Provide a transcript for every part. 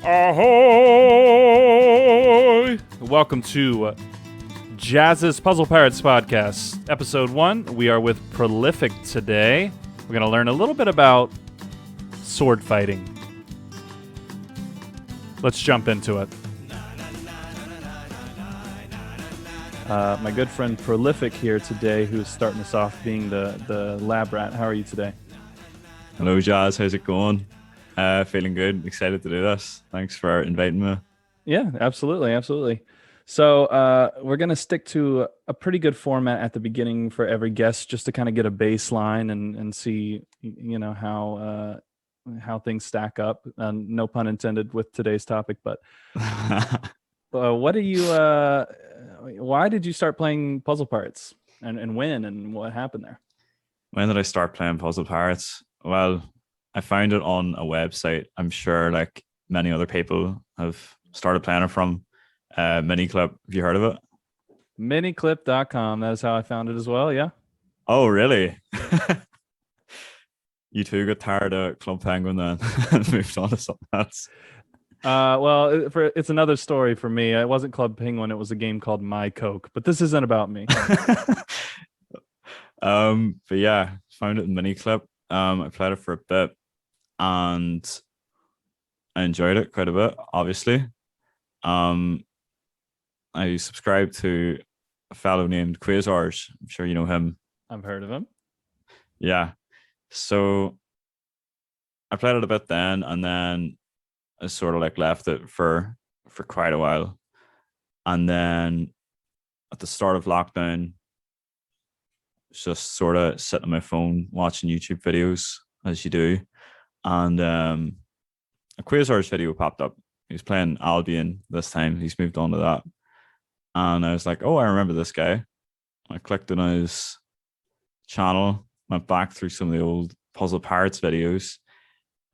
Ahoy! Welcome to Jazz's Puzzle Pirates Podcast, Episode 1. We are with Prolific today. We're going to learn a little bit about sword fighting. Let's jump into it. My good friend Prolific here today, who's starting us off being the lab rat. How are you today? Hello, Jazz. How's it going? Feeling good. Excited to do this. Thanks for inviting me. Yeah, absolutely. So we're going to stick to a pretty good format at the beginning for every guest, just to kind of get a baseline and see, how things stack up. No pun intended with today's topic, but what do you? Why did you start playing Puzzle Pirates, and when, and what happened there? When did I start playing Puzzle Pirates? Well, I found it on a website. I'm sure like many other people have started playing it from. Miniclip. Have you heard of it? Miniclip.com. That is how I found it as well. Yeah. Oh, really? You two got tired of Club Penguin then and moved on to something else. Well, it's another story for me. It wasn't Club Penguin. It was a game called My Coke, but this isn't about me. But yeah, found it in Miniclip. I played it for a bit and I enjoyed it quite a bit, obviously. I subscribed to a fellow named Quasars. I'm sure you know him. I've heard of him. Yeah. So I played it a bit then, and then I sort of like left it for quite a while. And then at the start of lockdown, just sort of sitting on my phone watching YouTube videos as you do. And a Quasars video popped up. He was playing Albion this time. He's moved on to that. And I was like, oh, I remember this guy. I clicked on his channel, went back through some of the old Puzzle Pirates videos.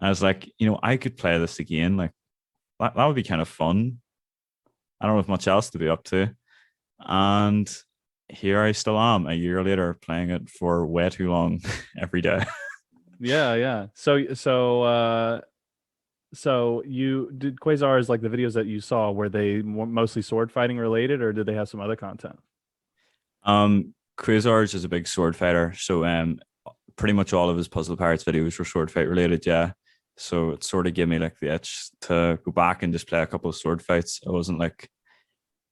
I was like, I could play this again. Like, that would be kind of fun. I don't have much else to be up to. And here I still am a year later playing it for way too long every day. Yeah. So you did Quasars, like the videos that you saw, were they mostly sword fighting related, or did they have some other content? Quasars is a big sword fighter, so pretty much all of his Puzzle Pirates videos were sword fight related, yeah. So it sort of gave me like the itch to go back and just play a couple of sword fights. I wasn't like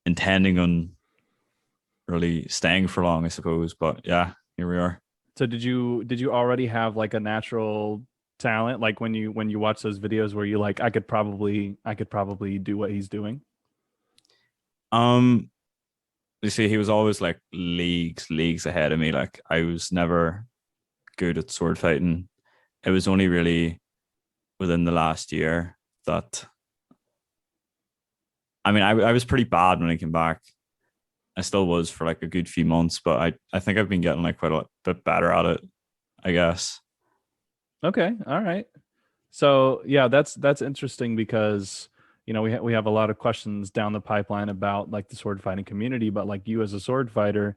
intending on really staying for long, I suppose, but yeah, here we are. So did you already have like a natural talent, like when you watch those videos where you like, I could probably do what he's doing? You see, he was always like leagues ahead of me. Like I was never good at sword fighting. It was only really within the last year that I was pretty bad when I came back. I still was for like a good few months, but I think I've been getting like quite a bit better at it, I guess. Okay, all right. So yeah, that's interesting because we have a lot of questions down the pipeline about like the sword fighting community, but like you as a sword fighter,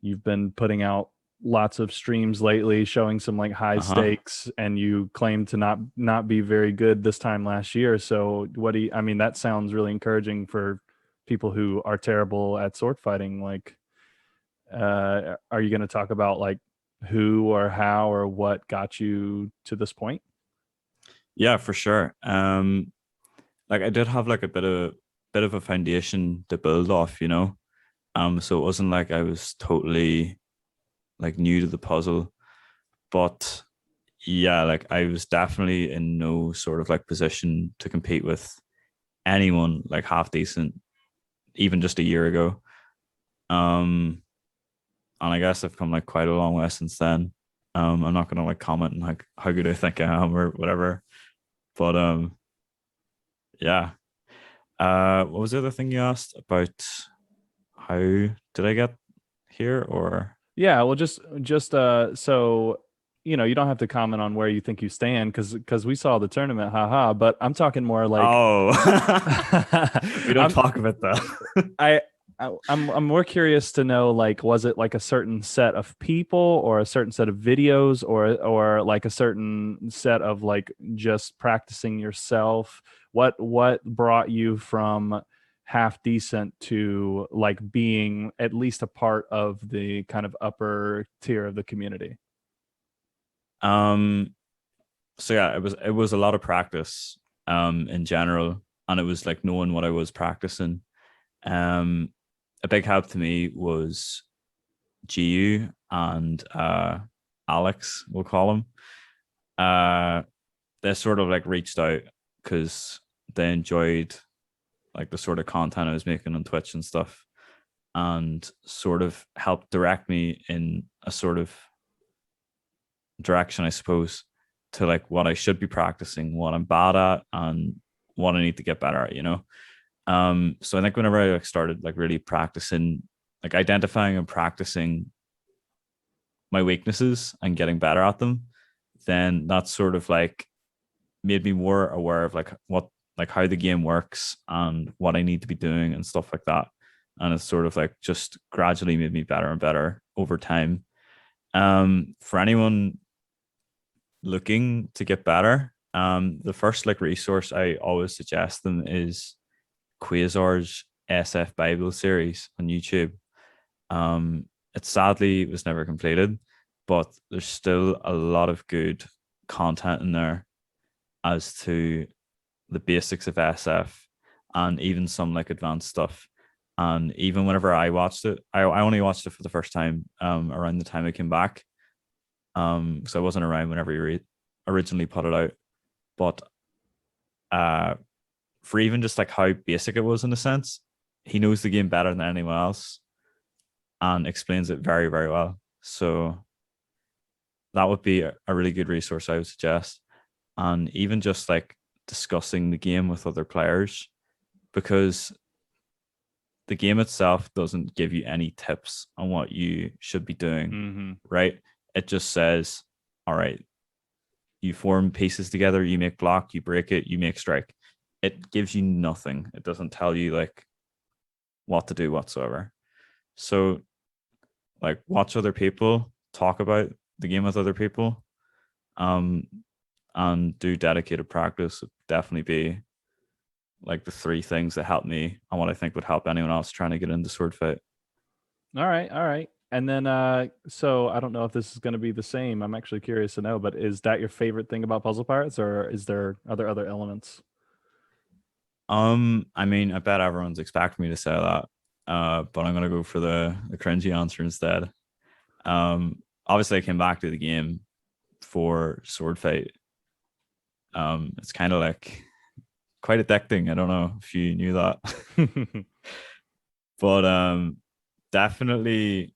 you've been putting out lots of streams lately showing some like high stakes, and you claim to not be very good this time last year. So that sounds really encouraging for people who are terrible at sword fighting. Like are you going to talk about like who or how or what got you to this point? Yeah, for sure. Like I did have like a bit of a foundation to build off, so it wasn't like I was totally like new to the puzzle, but yeah, like I was definitely in no sort of like position to compete with anyone like half decent even just a year ago. And I guess I've come like quite a long way since then. I'm not gonna like comment on like how good I think I am or whatever, but yeah. What was the other thing you asked about? How did I get here? Or Yeah, well, just so you don't have to comment on where you think you stand because we saw the tournament, haha. But I'm talking more like, oh, we don't talk about that. I'm more curious to know, like, was it like a certain set of people or a certain set of videos or like a certain set of like just practicing yourself? What brought you from half decent to like being at least a part of the kind of upper tier of the community? Um, so yeah, it was a lot of practice in general, and it was like knowing what I was practicing. Um, a big help to me was GU and Alex, we'll call him. Uh, they sort of like reached out because they enjoyed like the sort of content I was making on Twitch and stuff, and sort of helped direct me in a sort of direction, I suppose, to like what I should be practicing, what I'm bad at, and what I need to get better at, you know. So I think whenever I like started like really practicing, like identifying and practicing my weaknesses and getting better at them, then that's sort of like made me more aware of like what like how the game works and what I need to be doing and stuff like that. And it's sort of like just gradually made me better and better over time. For anyone looking to get better, the first like resource I always suggest them is Quasar's SF Bible series on YouTube. It sadly was never completed, but there's still a lot of good content in there as to the basics of SF and even some like advanced stuff. And even whenever I watched it, I only watched it for the first time around the time I came back. So I wasn't around whenever he originally put it out. But for even just like how basic it was in a sense, he knows the game better than anyone else and explains it very, very well. So that would be a really good resource I would suggest. And even just like discussing the game with other players, because the game itself doesn't give you any tips on what you should be doing, right? It just says, all right, you form pieces together, you make block, you break it, you make strike. It gives you nothing. It doesn't tell you like what to do whatsoever. So like watch other people, talk about the game with other people, and do dedicated practice. Would definitely be like the three things that helped me and what I think would help anyone else trying to get into sword fight. All right, all right. And then so I don't know if this is going to be the same. I'm actually curious to know, but is that your favorite thing about Puzzle Pirates, or is there other elements? I mean, I bet everyone's expecting me to say that. But I'm gonna go for the cringy answer instead. Obviously I came back to the game for sword fight. It's kind of like quite addicting. I don't know if you knew that. But definitely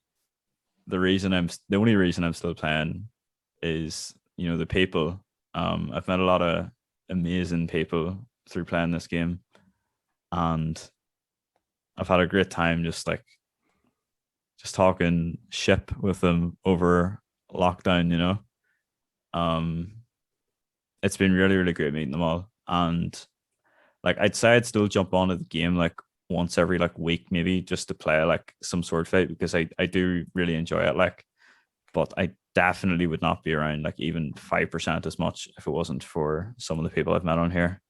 the only reason I'm still playing is, you know, the people. I've met a lot of amazing people through playing this game, and I've had a great time just talking ship with them over lockdown, you know. Um it's been really, really great meeting them all. And like I'd say I'd still jump onto the game like once every like week, maybe just to play like some sword fight because I do really enjoy it. Like, but I definitely would not be around like even 5% as much if it wasn't for some of the people I've met on here.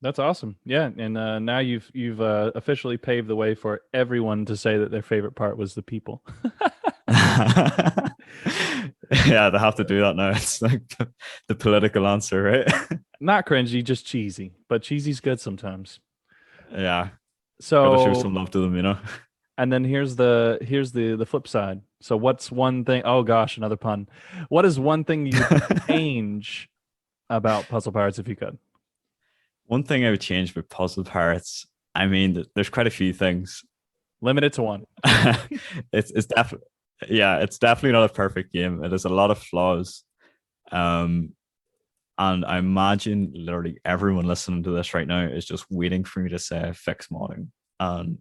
That's awesome. Yeah, and now you've officially paved the way for everyone to say that their favorite part was the people. Yeah, they have to do that now. It's like the political answer, right? Not cringy, just cheesy. But cheesy's good sometimes. Yeah, gotta show So, some love to them, you know. and then here's the flip side. So, what's one thing? Oh gosh, another pun. What is one thing you would change about Puzzle Pirates if you could? One thing I would change with Puzzle Pirates, I mean, there's quite a few things. Limit it to one. It's definitely, yeah, it's definitely not a perfect game. It has a lot of flaws. Um, and I imagine literally everyone listening to this right now is just waiting for me to say fix modding. And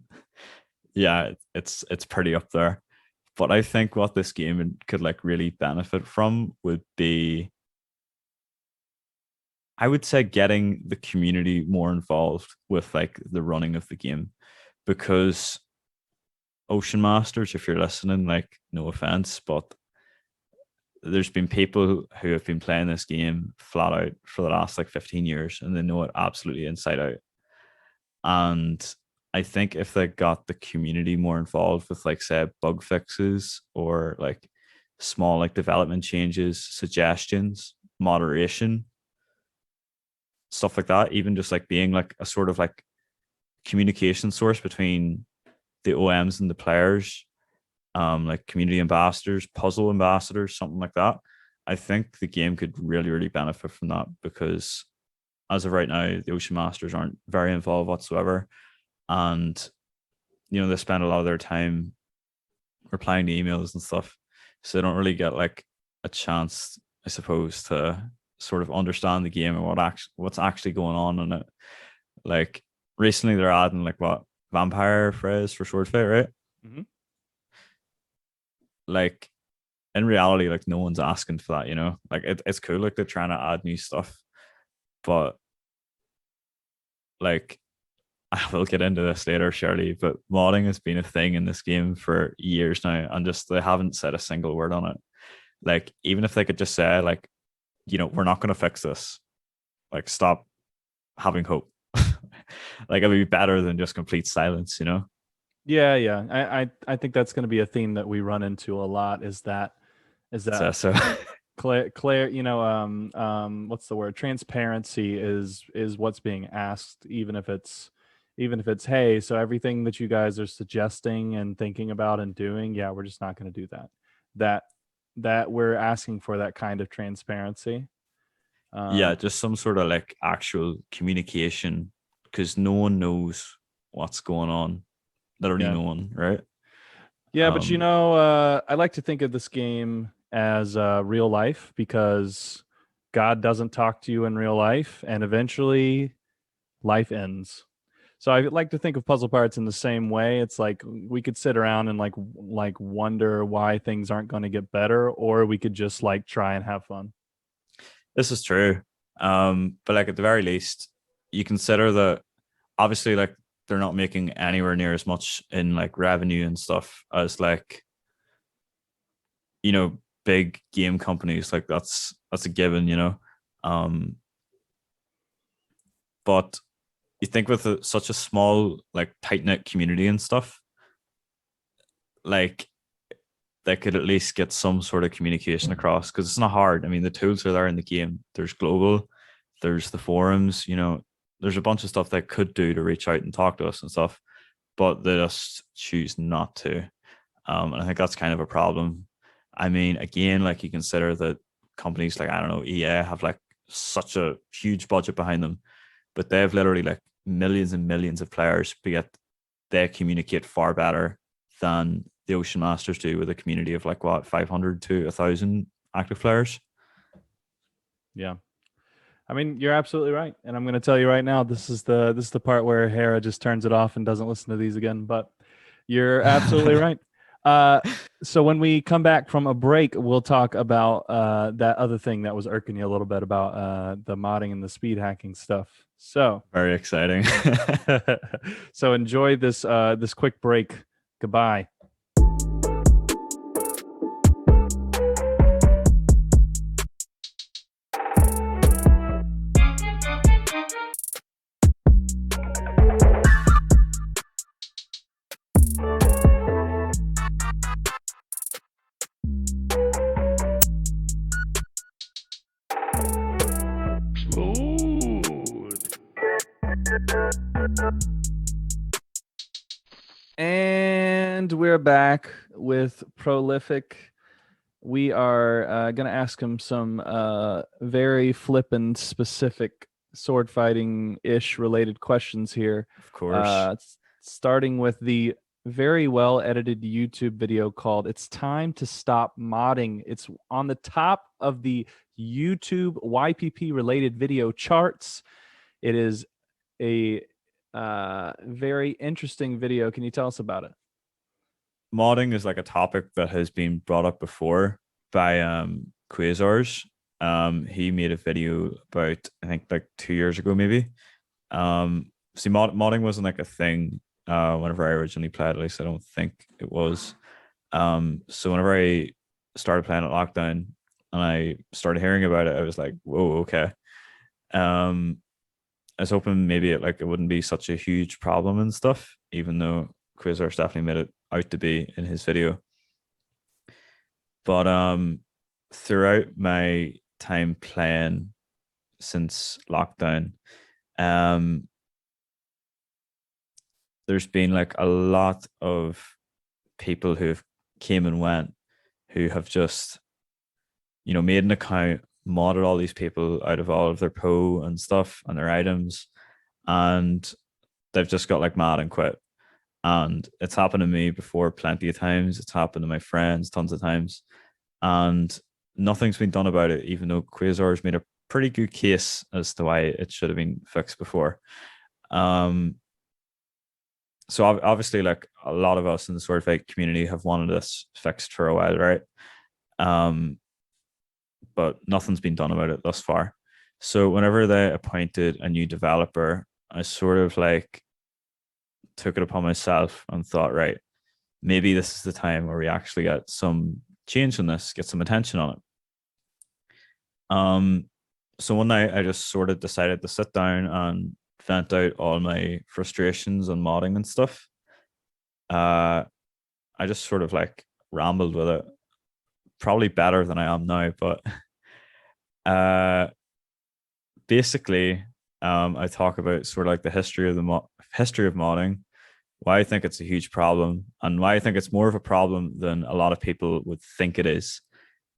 yeah, it's pretty up there. But I think what this game could like really benefit from would be, I would say, getting the community more involved with like the running of the game, because Ocean Masters, if you're listening, like no offense, but there's been people who have been playing this game flat out for the last like 15 years and they know it absolutely inside out. And I think if they got the community more involved with like say bug fixes or like small like development changes, suggestions, moderation, stuff like that, even just like being like a sort of like communication source between the OMs and the players, like community ambassadors, puzzle ambassadors, something like that. I think the game could really, really benefit from that because as of right now, the Ocean Masters aren't very involved whatsoever. And, they spend a lot of their time replying to emails and stuff. So they don't really get like a chance, I suppose, to sort of understand the game and what's actually going on in it. Like recently they're adding like what vampire phrase for sword fight, right? Mm-hmm. Like in reality, like no one's asking for that, like it's cool, like they're trying to add new stuff, but like I will get into this later, surely, but modding has been a thing in this game for years now, and just they haven't said a single word on it. Like, even if they could just say, like, we're not going to fix this, like, stop having hope. Like, it would be better than just complete silence. Yeah. I think that's going to be a theme that we run into a lot. Is that So Claire, what's the word? Transparency is what's being asked, even if it's hey, so everything that you guys are suggesting and thinking about and doing, yeah, we're just not going to do that. That we're asking for that kind of transparency. Yeah, just some sort of like actual communication because no one knows what's going on. Literally no one, right? Yeah, but I like to think of this game as real life because God doesn't talk to you in real life, and eventually life ends. So I like to think of Puzzle Pirates in the same way. It's like we could sit around and like wonder why things aren't going to get better, or we could just like try and have fun. This is true. But like at the very least, you consider that obviously like they're not making anywhere near as much in like revenue and stuff as like big game companies. Like that's a given. But you think with such a small like tight knit community and stuff, like they could at least get some sort of communication across because it's not hard. I mean, the tools are there in the game. There's global, there's the forums. There's a bunch of stuff they could do to reach out and talk to us and stuff, but they just choose not to. And I think that's kind of a problem. I mean, again, like you consider that companies like, I don't know, EA have like such a huge budget behind them, but they have literally like millions and millions of players, but yet they communicate far better than the Ocean Masters do with a community of like what 500 to 1,000 active players. Yeah. I mean, you're absolutely right. And I'm going to tell you right now, this is the part where Hera just turns it off and doesn't listen to these again, but you're absolutely right. So when we come back from a break, we'll talk about that other thing that was irking you a little bit about the modding and the speed hacking stuff. So very exciting. So enjoy this quick break. Goodbye. And we're back with Prolific. We are going to ask him some very flippant, specific sword fighting ish related questions here. Of course. Starting with the very well edited YouTube video called "It's Time to Stop Modding." It's on the top of the YouTube YPP related video charts. It is a very interesting video. Can you tell us about it? Modding is like a topic that has been brought up before by Quasars. He made a video about, I think, like 2 years ago, maybe. See, modding wasn't like a thing whenever I originally played. At least I don't think it was. So whenever I started playing at lockdown, and I started hearing about it, I was like, whoa, okay. Um, I was hoping maybe it wouldn't be such a huge problem and stuff, even though Quasar's definitely made it out to be in his video. But throughout my time playing since lockdown, um, there's been like a lot of people who've came and went who have just, made an account, modded all these people out of all of their PO and stuff and their items, and they've just got like mad and quit. And it's happened to me before plenty of times. It's happened to my friends tons of times. And nothing's been done about it, even though Quasar's made a pretty good case as to why it should have been fixed before. Um, so obviously, like a lot of us in the sword fight community have wanted this fixed for a while, right? Um, but nothing's been done about it thus far. So whenever they appointed a new developer, I sort of like took it upon myself and thought, right, maybe this is the time where we actually get some change on this, get some attention on it. So one night I just sort of decided to sit down and vent out all my frustrations on modding and stuff. I just sort of like rambled with it, probably better than I am now, but uh, basically, I talk about sort of like the history of history of modding, why I think it's a huge problem, and why I think it's more of a problem than a lot of people would think it is,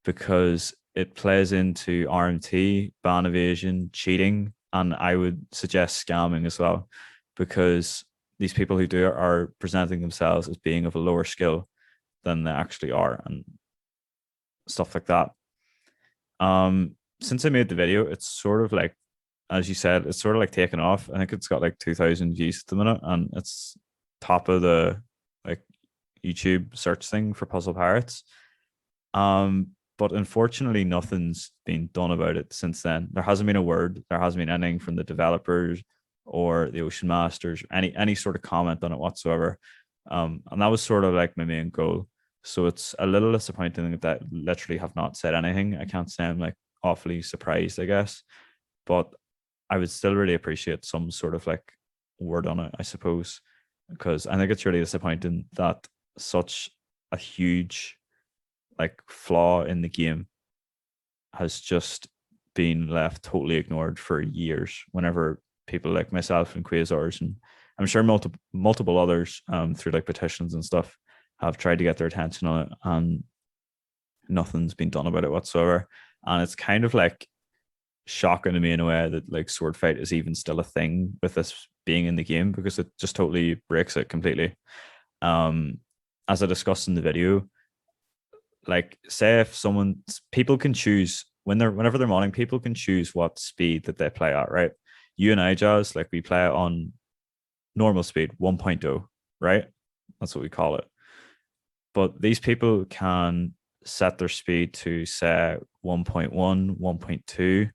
because it plays into RMT, ban evasion, cheating, and I would suggest scamming as well, because these people who do it are presenting themselves as being of a lower skill than they actually are, and stuff like that. Since I made the video, it's sort of like, as you said, it's sort of like taken off. I think it's got like 2,000 views at the minute, and it's top of the like YouTube search thing for Puzzle Pirates. But unfortunately, nothing's been done about it since then. There hasn't been a word. There hasn't been anything from the developers or the Ocean Masters, any sort of comment on it whatsoever. And that was sort of like my main goal. So it's a little disappointing that literally have not said anything. I can't say I'm like awfully surprised, I guess, but I would still really appreciate some sort of like word on it, I suppose, because I think it's really disappointing that such a huge like flaw in the game has just been left totally ignored for years. Whenever people like myself and Quasars, and I'm sure multiple others through like petitions and stuff, have tried to get their attention on it, and nothing's been done about it whatsoever. And it's kind of like shocking to me in a way that like sword fight is even still a thing with this being in the game, because it just totally breaks it completely. As I discussed in the video, like say if people can choose whenever they're modding, people can choose what speed that they play at, right? You and I, Jazz, like we play on normal speed 1.0, right? That's what we call it. But these people can set their speed to say 1.1, 1.2,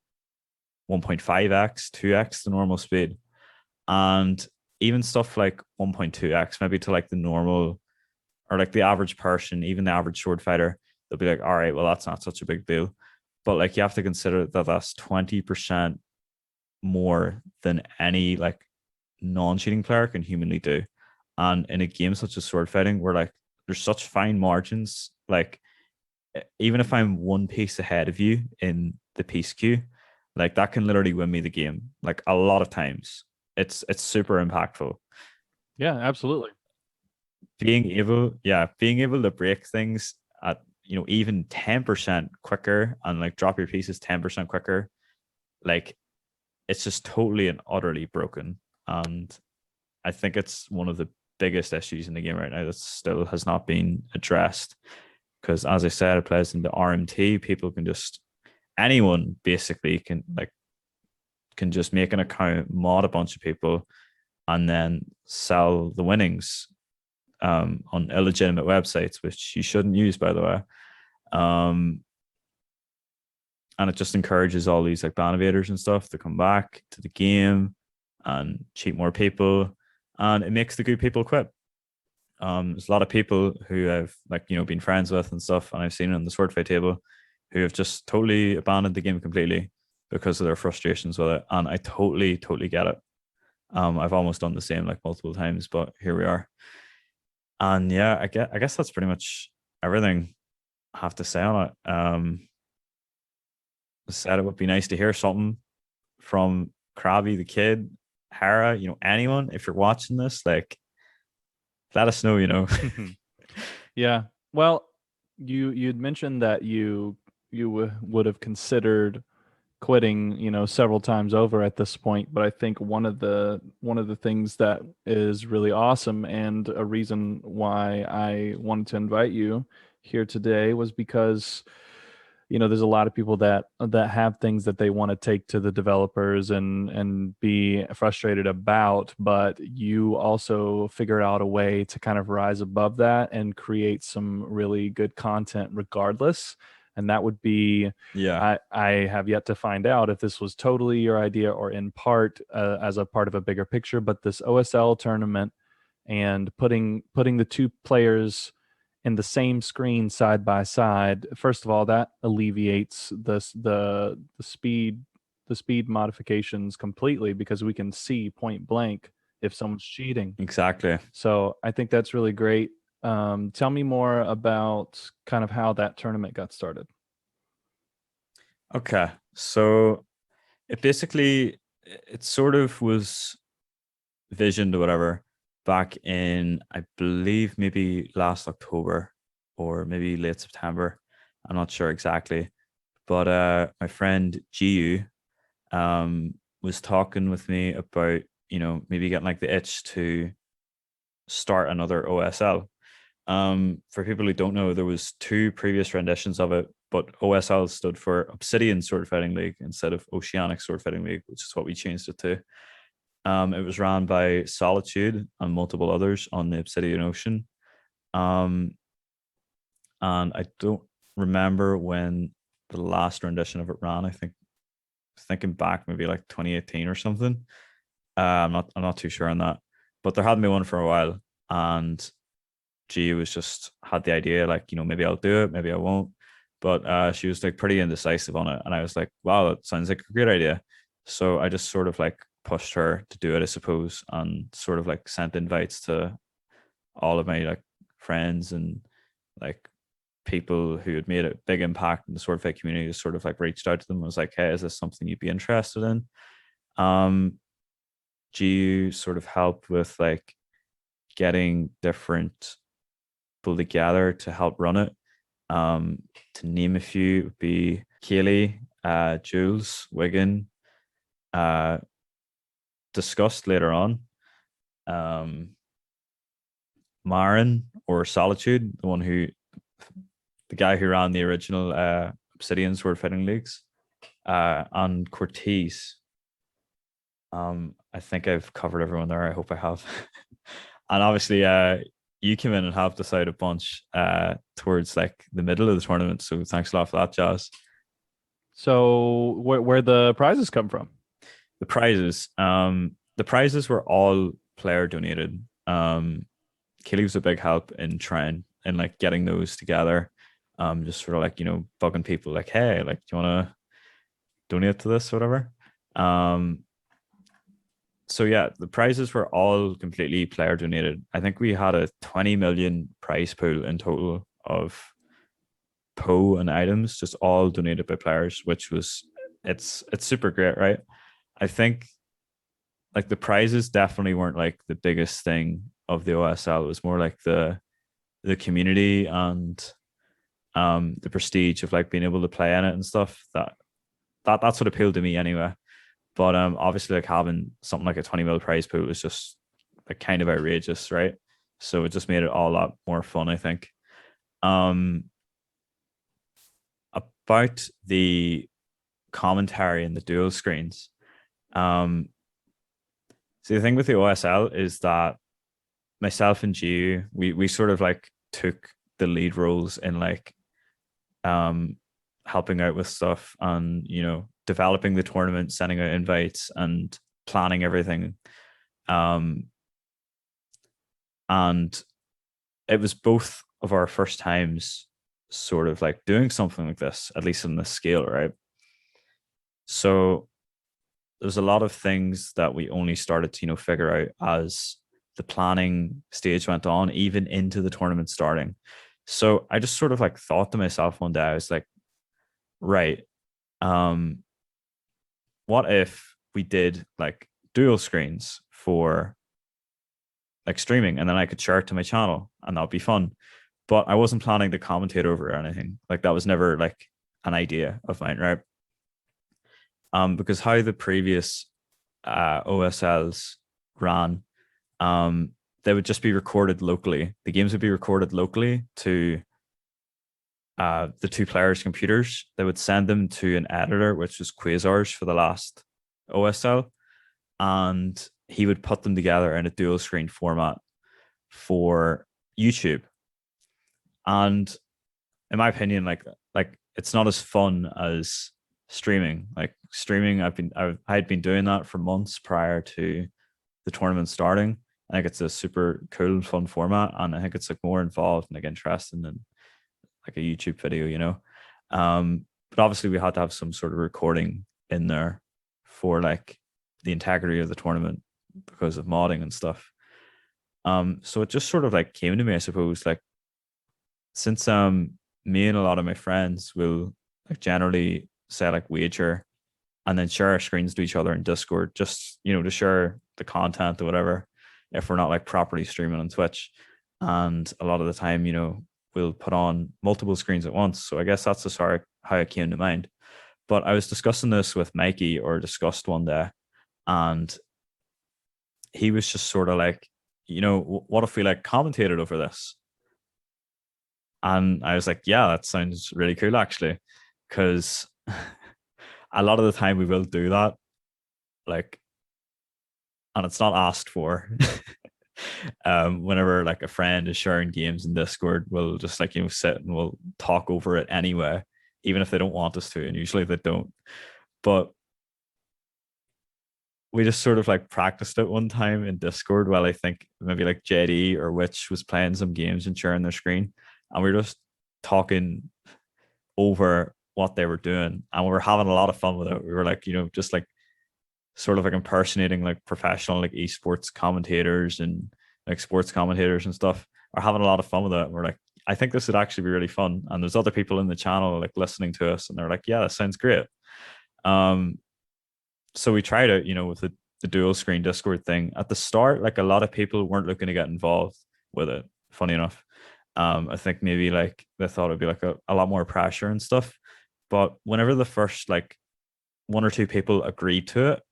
1.5x, 2x the normal speed. And even stuff like 1.2x, maybe to like the normal or like the average person, even the average sword fighter, they'll be like, all right, well, that's not such a big deal. But like you have to consider that that's 20% more than any like non-cheating player can humanly do. And in a game such as sword fighting, where like there's such fine margins, like even if I'm one piece ahead of you in the piece queue, like that can literally win me the game. Like a lot of times, it's super impactful. Yeah, absolutely. Being able to break things at even 10% quicker and like drop your pieces 10% quicker, like it's just totally and utterly broken. And I think it's one of the biggest issues in the game right now that still has not been addressed, because as I said, it plays into RMT. People can just anyone basically can just make an account, mod a bunch of people, and then sell the winnings on illegitimate websites, which you shouldn't use, by the way. And it just encourages all these like ban evaders and stuff to come back to the game and cheat more people, and it makes the good people quit. There's a lot of people who I've been friends with and stuff, and I've seen it on the sword fight table, who have just totally abandoned the game completely because of their frustrations with it. And I totally, totally get it. I've almost done the same like multiple times, but here we are. And yeah, I guess that's pretty much everything I have to say on it. Said it would be nice to hear something from Krabby the kid, Hera, anyone. If you're watching this, like, let us know. Yeah. Well, you'd mentioned that would have considered quitting, several times over at this point, but I think one of the things that is really awesome and a reason why I wanted to invite you here today was because there's a lot of people that have things that they want to take to the developers and be frustrated about, but you also figure out a way to kind of rise above that and create some really good content regardless. And that would be, Yeah. I have yet to find out if this was totally your idea or in part, as a part of a bigger picture, but this OSL tournament and putting the two players in the same screen side by side, first of all, that alleviates the speed modifications completely because we can see point blank if someone's cheating. Exactly. So I think that's really great. Tell me more about kind of how that tournament got started. Okay. So it sort of was visioned or whatever back in, I believe, maybe last October or maybe late September. I'm not sure exactly. But my friend GU was talking with me about, maybe getting like the itch to start another OSL. For people who don't know, there was two previous renditions of it, but OSL stood for Obsidian Sword Fighting League instead of Oceanic Sword Fighting League, which is what we changed it to. It was ran by Solitude and multiple others on the Obsidian Ocean. And I don't remember when the last rendition of it ran. I think thinking back maybe like 2018 or something. I'm not too sure on that. But there hadn't been one for a while. And G was just had the idea, like, maybe I'll do it, maybe I won't. But she was like pretty indecisive on it. And I was like, wow, that sounds like a great idea. So I just sort of like pushed her to do it, I suppose, and sort of like sent invites to all of my like friends and like people who had made a big impact in the sword fight community. Just sort of like reached out to them. I was like, hey, is this something you'd be interested in? GU sort of helped with like getting different people together to help run it. To name a few would be Kaylee, Jules, Wigan, uh, discussed later on. Marin or Solitude, the guy who ran the original Obsidian Sword Fighting Leagues, and Cortez. I think I've covered everyone there. I hope I have. And obviously, you came in and helped us out a bunch towards like the middle of the tournament. So thanks a lot for that, Jazz. So where the prizes come from? The prizes were all player donated. Kelly was a big help in trying and like getting those together. Just sort of like, bugging people like, hey, like, do you want to donate to this or whatever? So yeah, the prizes were all completely player donated. I think we had a 20 million prize pool in total of PO and items, just all donated by players, which was it's super great, right? I think like the prizes definitely weren't like the biggest thing of the OSL. It was more like the community and the prestige of like being able to play in it and stuff. That's what appealed to me anyway. But obviously like having something like a 20 mil prize pool was just like kind of outrageous, right? So it just made it all a lot more fun, I think. Um about the commentary and the dual screens. So the thing with the OSL is that myself and Gio, we sort of like took the lead roles in like um helping out with stuff and developing the tournament, sending out invites and planning everything. Um and it was both of our first times sort of like doing something like this, at least on this scale, right? So there's a lot of things that we only started to, figure out as the planning stage went on, even into the tournament starting. So I just sort of like thought to myself one day, I was like, right, um, what if we did like dual screens for like streaming, and then I could share it to my channel, and that would be fun. But I wasn't planning to commentate over or anything. Like that was never like an idea of mine, right? Because how the previous OSLs ran, they would just be recorded locally. The games would be recorded locally to the two players' computers. They would send them to an editor, which was Quasars for the last OSL, and he would put them together in a dual screen format for YouTube. And in my opinion, like it's not as fun as streaming. Like streaming, I had been doing that for months prior to the tournament starting. I think it's a super cool, fun format, and I think it's like more involved and like interesting than like a YouTube video, but obviously we had to have some sort of recording in there for like the integrity of the tournament because of modding and stuff. So it just sort of like came to me, I suppose, like since me and a lot of my friends will like generally say like wager and then share our screens to each other in Discord, just to share the content or whatever, if we're not like properly streaming on Twitch. And a lot of the time, we'll put on multiple screens at once. So I guess that's just how it came to mind. But I was discussing this with Mikey, or discussed one day, and he was just sort of like, what if we like commentated over this? And I was like, yeah, that sounds really cool actually, because a lot of the time we will do that, like, and it's not asked for. Whenever like a friend is sharing games in Discord, we'll just like sit and we'll talk over it anyway, even if they don't want us to, and usually they don't. But we just sort of like practiced it one time in Discord while I think maybe like JD or Witch was playing some games and sharing their screen, and we were just talking over what they were doing, and we were having a lot of fun with it. We were like, just like sort of like impersonating like professional like esports commentators and like sports commentators and stuff, are having a lot of fun with it. And we're like, I think this would actually be really fun. And there's other people in the channel like listening to us, and they're like, yeah, that sounds great. Um, so we tried it, with the dual screen Discord thing at the start. Like a lot of people weren't looking to get involved with it. Funny enough, I think maybe like they thought it'd be like a lot more pressure and stuff. But whenever the first like one or two people agreed to it,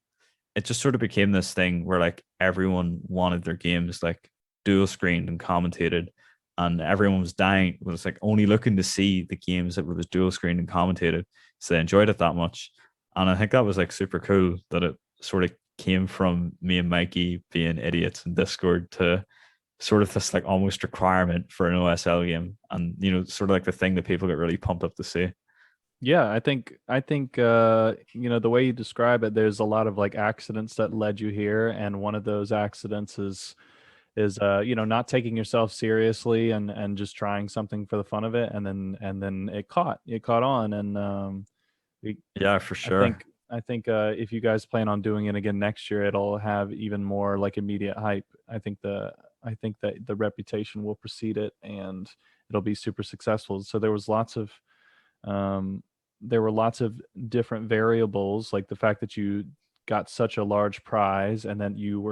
it just sort of became this thing where like everyone wanted their games like dual screened and commentated, and everyone was like only looking to see the games that was dual screened and commentated, so they enjoyed it that much. And I think that was like super cool that it sort of came from me and Mikey being idiots in Discord to sort of this like almost requirement for an OSL game, and sort of like the thing that people get really pumped up to see. Yeah, I think the way you describe it, there's a lot of like accidents that led you here, and one of those accidents is not taking yourself seriously and just trying something for the fun of it, and then it caught on, and Yeah, for I sure. think I think if you guys plan on doing it again next year, it'll have even more like immediate hype. I think that the reputation will precede it, and it'll be super successful. So um, there were lots of different variables, like the fact that you got such a large prize, and then you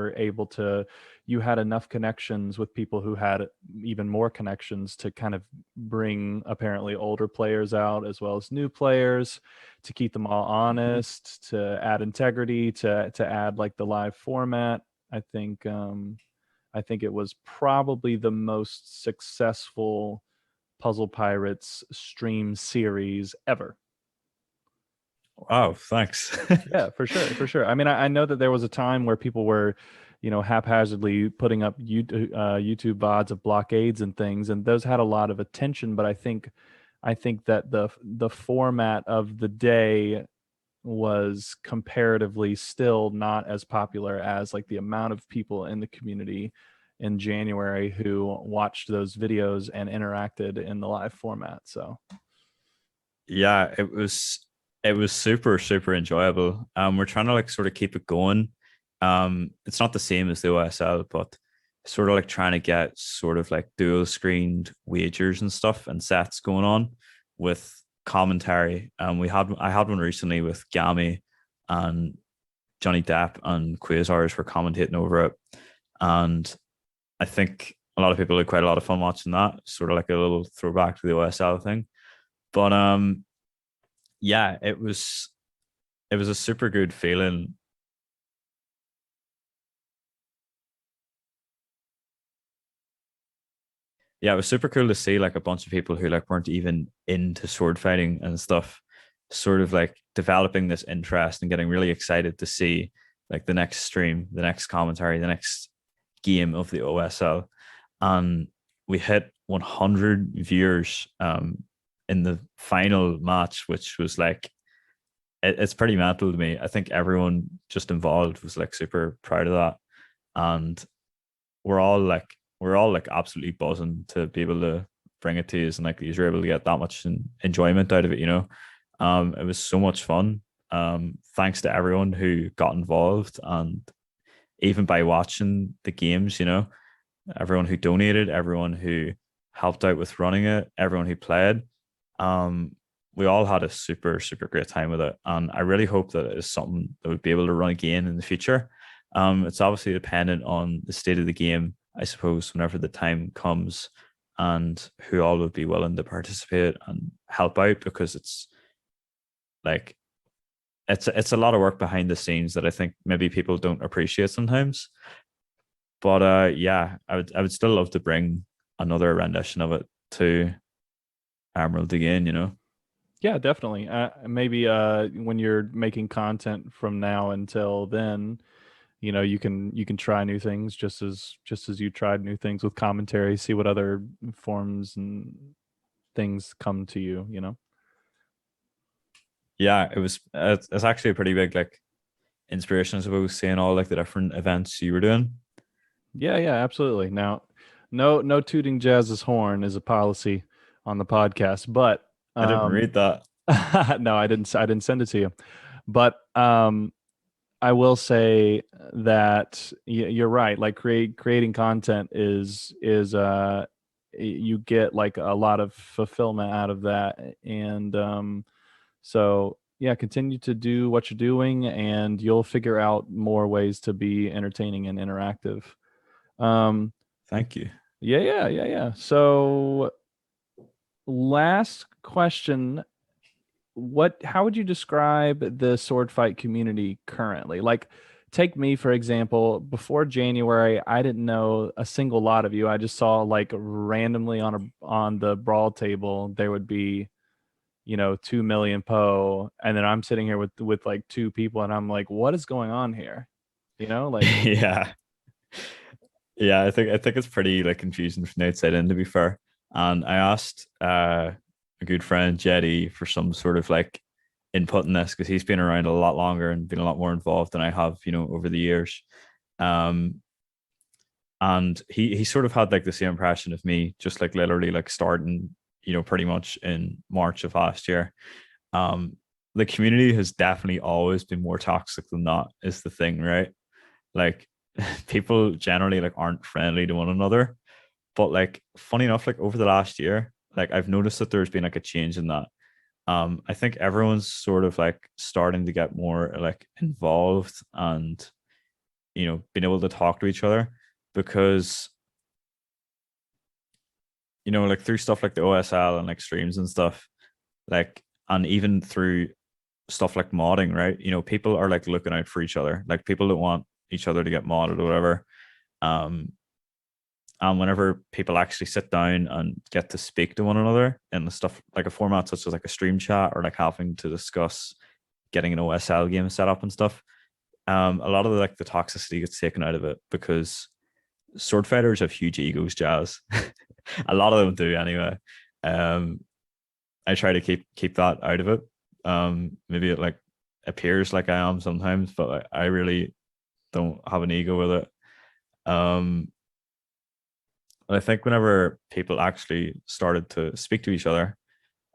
had enough connections with people who had even more connections to kind of bring apparently older players out as well as new players, to keep them all honest, to add integrity, to add like the live format. I think um i think it was probably the most successful Puzzle Pirates stream series ever. Oh, thanks. Yeah, for sure, for sure. I mean, I know that there was a time where people were, haphazardly putting up YouTube VODs of blockades and things, and those had a lot of attention. But I think that the format of the day was comparatively still not as popular as like the amount of people in the community in January who watched those videos and interacted in the live format. So Yeah, it was super super enjoyable. We're trying to like sort of keep it going. It's not the same as the OSL, but sort of like trying to get sort of like dual screened wagers and stuff and sets going on with commentary. I had one recently with Gami and Johnny Depp and Quasars were commentating over it, and I think a lot of people had quite a lot of fun watching that. Sort of like a little throwback to the OSL thing, but yeah, it was a super good feeling. Yeah, it was super cool to see like a bunch of people who like weren't even into sword fighting and stuff, sort of like developing this interest and getting really excited to see like the next stream, the next commentary, the next game of the OSL. And we hit 100 viewers in the final match, which was like it's pretty mental to me. I think everyone just involved was like super proud of that, and we're all like absolutely buzzing to be able to bring it to you, and like you're able to get that much enjoyment out of it. It was so much fun. Thanks to everyone who got involved, and even by watching the games, everyone who donated, everyone who helped out with running it, everyone who played. Um, we all had a super, super great time with it. And I really hope that it is something that would be able to run again in the future. It's obviously dependent on the state of the game, I suppose, whenever the time comes and who all would be willing to participate and help out, because like it's a lot of work behind the scenes that I think maybe people don't appreciate sometimes. But yeah, I would still love to bring another rendition of it to Emerald again. yeah, definitely. Maybe when you're making content from now until then, you can try new things just as you tried new things with commentary. See what other forms and things come to you. Yeah, it's actually a pretty big like inspiration, I suppose, seeing all like the different events you were doing. Yeah, yeah, absolutely. Now, no tooting Jazz's horn is a policy on the podcast, but I didn't um read that. no, I didn't send it to you. But I will say that you're right. Like creating content is you get like a lot of fulfillment out of that, and so yeah, continue to do what you're doing, and you'll figure out more ways to be entertaining and interactive. Um, Thank you. yeah, yeah, yeah, yeah. So last question, how would you describe the sword fight community currently? Like, take me for example. Before January, I didn't know a single lot of you. I just saw like randomly on the brawl table there would be 2 million po, and then I'm sitting here with like two people, and I'm like, what is going on here? Like, Yeah. Yeah, I think it's pretty like confusing from the outside in, to be fair. And I asked a good friend Jetty for some sort of like input in this, because he's been around a lot longer and been a lot more involved than I have, over the years. Um, and he sort of had like the same impression of me, just like literally like starting, pretty much in March of last year. Um, the community has definitely always been more toxic than that, is the thing, right? Like people generally like aren't friendly to one another. But like funny enough, like over the last year, like I've noticed that there's been like a change in that. I think everyone's sort of like starting to get more like involved and being able to talk to each other, because like through stuff like the OSL and like streams and stuff, like, and even through stuff like modding, right? People are like looking out for each other. Like people don't want each other to get modded or whatever. Um, and whenever people actually sit down and get to speak to one another in the stuff like a format such as like a stream chat, or like having to discuss getting an OSL game set up and stuff, a lot of the toxicity gets taken out of it, because sword fighters have huge egos, Jazz. A lot of them do anyway. Um, I try to keep that out of it. Maybe it like appears like I am sometimes, but I really don't have an ego with it. Um, And I think whenever people actually started to speak to each other,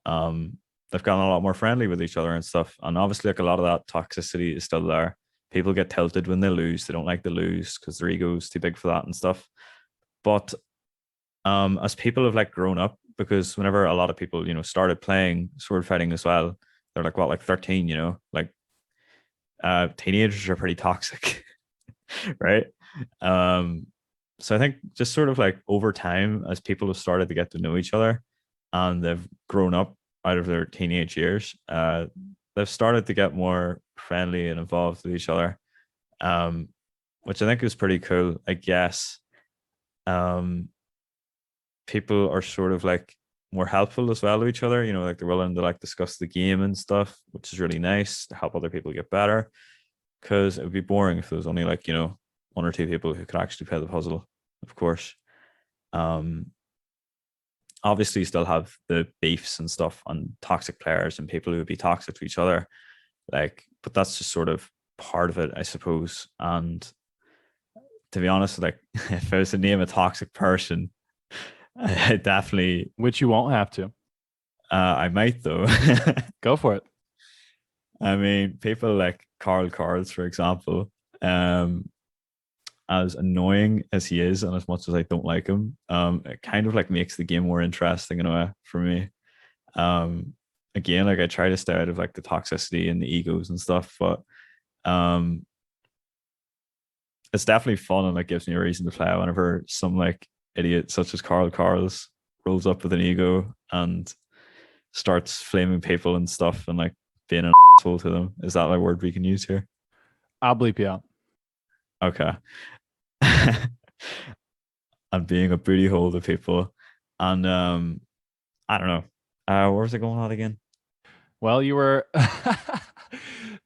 um, they've gotten a lot more friendly with each other and stuff. And obviously, like a lot of that toxicity is still there. People get tilted when they lose. They don't like to lose because their ego is too big for that and stuff. But as people have like grown up, because whenever a lot of people, started playing sword fighting as well, they're like what, like 13, like teenagers are pretty toxic, right? Um, so I think just sort of like over time, as people have started to get to know each other and they've grown up out of their teenage years, they've started to get more friendly and involved with each other, um, which I think is pretty cool. I guess um, people are sort of like more helpful as well to each other. Like they're willing to like discuss the game and stuff, which is really nice to help other people get better. Because it would be boring if there was only like one or two people who could actually play the puzzle. Of course, um, obviously you still have the beefs and stuff on toxic players and people who would be toxic to each other. Like, but that's just sort of part of it, I suppose. And to be honest, like if I was to name a toxic person, I definitely Which you won't have to. I might though. Go for it. I mean, people like Carl Carls, for example, um, as annoying as he is, and as much as I don't like him, it kind of like makes the game more interesting in a way for me. Um, Again, like I try to stay out of like the toxicity and the egos and stuff, but um, it's definitely fun and it gives me a reason to play whenever some like idiot such as Carl Carls rolls up with an ego and starts flaming people and stuff and like being an asshole to them. Is that a word we can use here? I'll bleep you out. Okay. And being a booty hole to people. And I don't know. Where was it going on again? Well, you were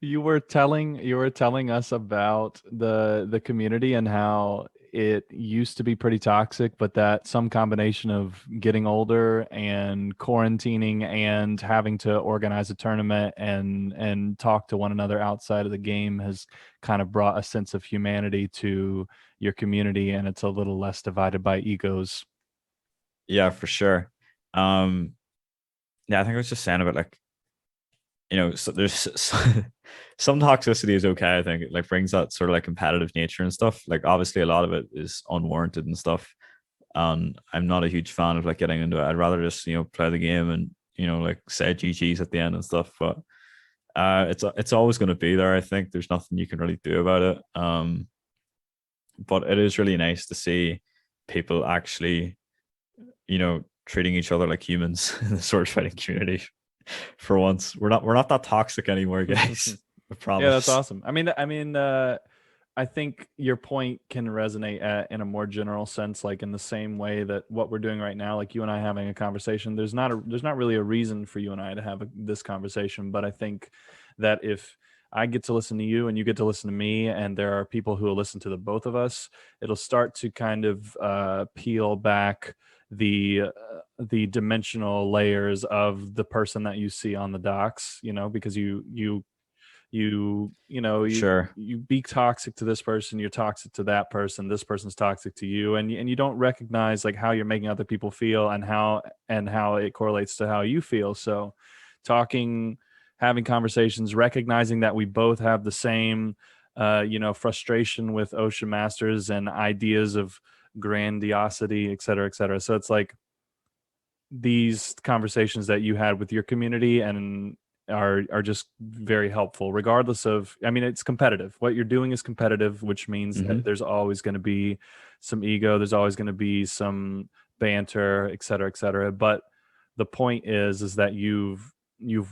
you were telling us about the community and how it used to be pretty toxic, but that some combination of getting older and quarantining and having to organize a tournament and talk to one another outside of the game has kind of brought a sense of humanity to your community, and it's a little less divided by egos. Yeah, for sure. Um, yeah, I think I was just saying about like, so there's some toxicity is okay. I think it like brings that sort of like competitive nature and stuff. Like obviously a lot of it is unwarranted and stuff. And I'm not a huge fan of like getting into it. I'd rather just, play the game and, like say GG's at the end and stuff. But it's always going to be there. I think there's nothing you can really do about it. But it is really nice to see people actually, treating each other like humans in the sword fighting community. For once, we're not that toxic anymore, guys. I Yeah, that's promise. awesome. I think your point can resonate in a more general sense, like in the same way that what we're doing right now, like you and I having a conversation. There's not really a reason for you and I to have this conversation, but I think that if I get to listen to you and you get to listen to me, and there are people who will listen to the both of us, it'll start to kind of peel back the dimensional layers of the person that you see on the docks, because you Sure. you be toxic to this person, you're toxic to that person, this person's toxic to you, and you don't recognize like how you're making other people feel, and how it correlates to how you feel. So talking, having conversations, recognizing that we both have the same frustration with Ocean Masters and ideas of grandiosity, et cetera, et cetera. So it's like these conversations that you had with your community and are just very helpful, regardless of, I mean, it's competitive. What you're doing is competitive, which means that Hmm. there's always going to be some ego, there's always going to be some banter, et cetera, et cetera. But the point is that you've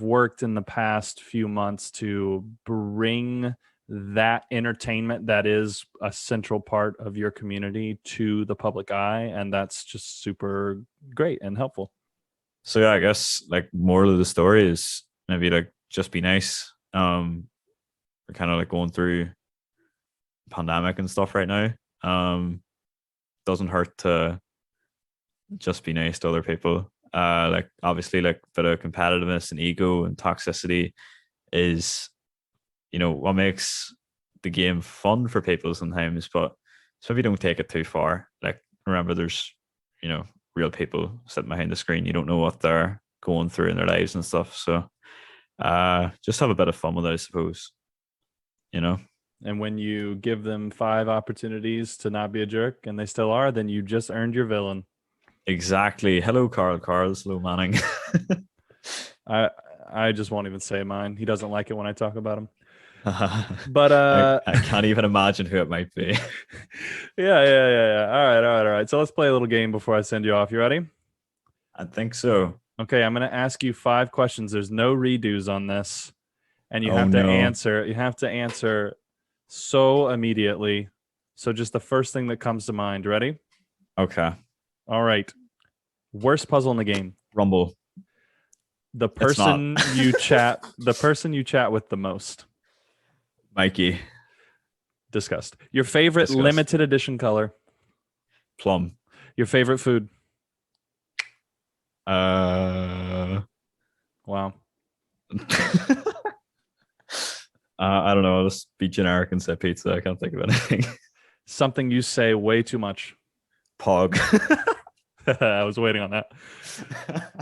worked in the past few months to bring that entertainment that is a central part of your community to the public eye, and that's just super great and helpful. So yeah, I guess like moral of the story is maybe like just be nice. We're kind of like going through pandemic and stuff right now. Doesn't hurt to just be nice to other people. Like obviously like a bit of competitiveness and ego and toxicity is, what makes the game fun for people sometimes, but so if you don't take it too far, like remember there's real people sitting behind the screen. You don't know what they're going through in their lives and stuff. So just have a bit of fun with it, I suppose. And when you give them 5 opportunities to not be a jerk and they still are, then you just earned your villain. Exactly. Hello, Carl. Hello, Manning. I just won't even say mine. He doesn't like it when I talk about him. But I can't even imagine who it might be. Yeah. All right. So let's play a little game before I send you off. You ready? I think so. Okay, I'm going to ask you 5 questions. There's no redos on this, and you Oh, have to no. answer. You have to answer so immediately. So just the first thing that comes to mind. Ready? Okay. All right. Worst puzzle in the game. Rumble. The person you chat. The person you chat with the most. Mikey. Discussed. Your favorite Discussed. limited edition color. Plum. Your favorite food. Wow. I don't know. I'll just be generic and say pizza. I can't think of anything. Something you say way too much. Pog. I was waiting on that.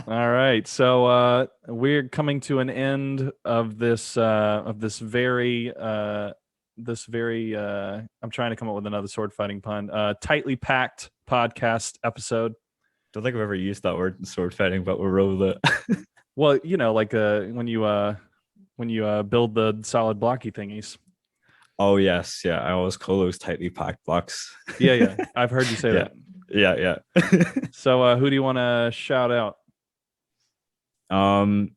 All right. So we're coming to an end of this very I'm trying to come up with another sword fighting pun. Tightly packed podcast episode. Don't think I've ever used that word in sword fighting, but we'll roll with it. Well, like when you build the solid blocky thingies. Oh yes, yeah. I always call those tightly packed blocks. Yeah. I've heard you say that. Yeah. So who do you want to shout out? A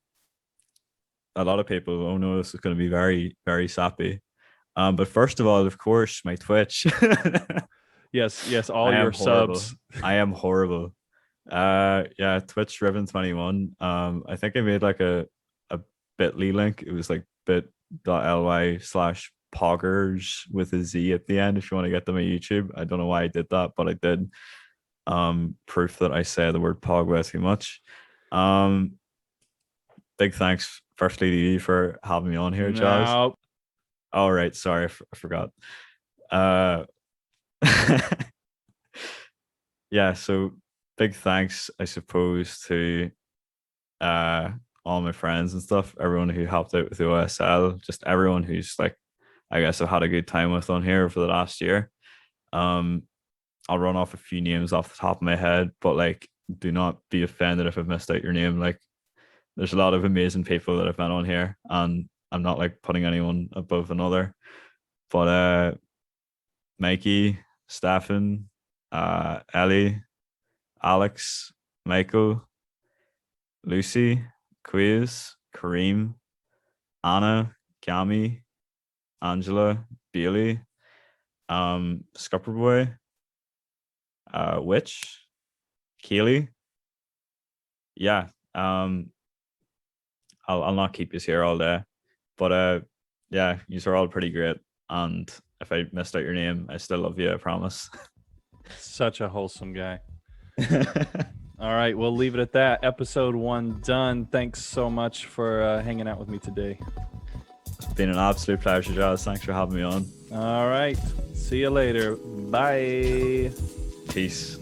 lot of people. Oh no, this is going to be very, very sappy. But first of all, of course, my Twitch. Yes, all your subs. I am horrible. Yeah, Twitch Riven21. I think I made like a bit.ly link. It was like bit.ly/poggers with a Z at the end if you want to get them on YouTube. I don't know why I did that, but I did. Proof that I say the word pog way too much. Big thanks firstly to you for having me on here, Jazz. No. All right, sorry, I forgot. Yeah, so big thanks, I suppose, to all my friends and stuff, everyone who helped out with the OSL, just everyone who's like, I guess I've had a good time with on here for the last year. I'll run off a few names off the top of my head, but like, do not be offended if I've missed out your name. Like, there's a lot of amazing people that I've met on here, and I'm not like putting anyone above another. But Mikey, Stefan, Ellie, Alex, Michael, Lucy, Quiz, Kareem, Anna, Cami, Angela, Bailey, Scupperboy, Witch, Keely. Yeah. I'll not keep you here all day. But yeah, you are all pretty great. And if I missed out your name, I still love you, I promise. Such a wholesome guy. All right, we'll leave it at that. Episode 1 done. Thanks so much for hanging out with me today. It's been an absolute pleasure, Jazz. Thanks for having me on. All right. See you later. Bye. Peace.